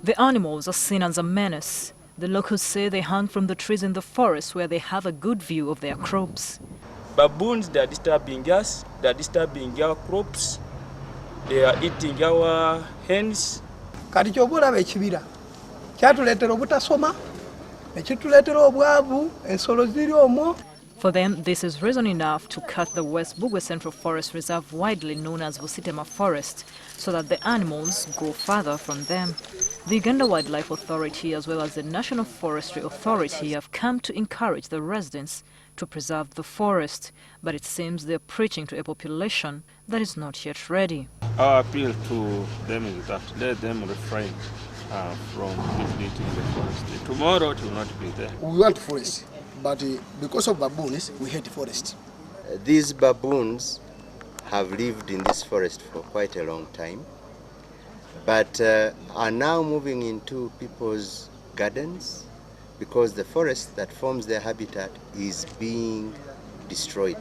The animals are seen as a menace. The locals say they hang from the trees in the forest where they have a good view of their crops. Baboons, they are disturbing us, they are disturbing our crops, they are eating our hens. Kati kyobulaba ekibira kyatuleetera obutasoma ekituleetera obwavu ensolo ziri omwo. For them, this is reason enough to cut the West Busia Central Forest Reserve, widely known as Busitema Forest, so that the animals go further from them. The Uganda Wild Life Authority as well as the National Forestry Authority have come to encourage the residents to preserve the forest, but it seems they're preaching to a population that is not yet ready. Our appeal to them is that let them refrain from depleting the forest. Tomorrow it will not be there. We want forest, but because of baboons, we hate forest. These baboons have lived in this forest for quite a long time, but are now moving into people's gardens because the forest that forms their habitat is being destroyed.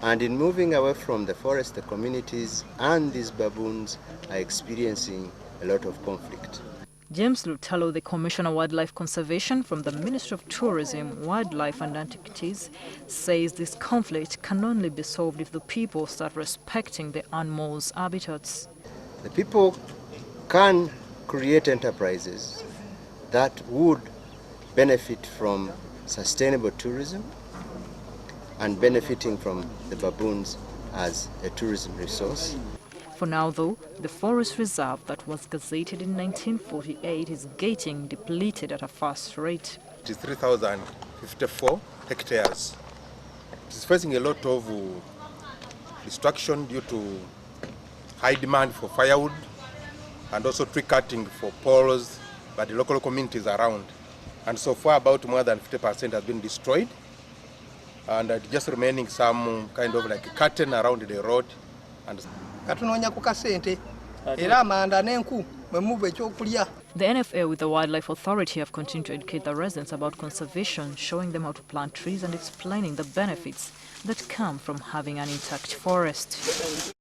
And in moving away from the forest, the communities and these baboons are experiencing a lot of conflict. James Lutalo, the Commissioner of Wildlife Conservation from the Ministry of Tourism, Wildlife and Antiquities, says this conflict can only be solved if the people start respecting the animals' habitats. The people can create enterprises that would benefit from sustainable tourism and benefiting from the baboons as a tourism resource. For now, though, the forest reserve that was gazetted in 1948 is getting depleted at a fast rate. It is 3,054 hectares. It is facing a lot of destruction due to high demand for firewood and also tree cutting for poles by the local communities around. And so far, about more than 50% has been destroyed, and just remaining some kind of like a curtain around the road. The NFA with the Wildlife Authority have continued to educate the residents about conservation, showing them how to plant trees and explaining the benefits that come from having an intact forest.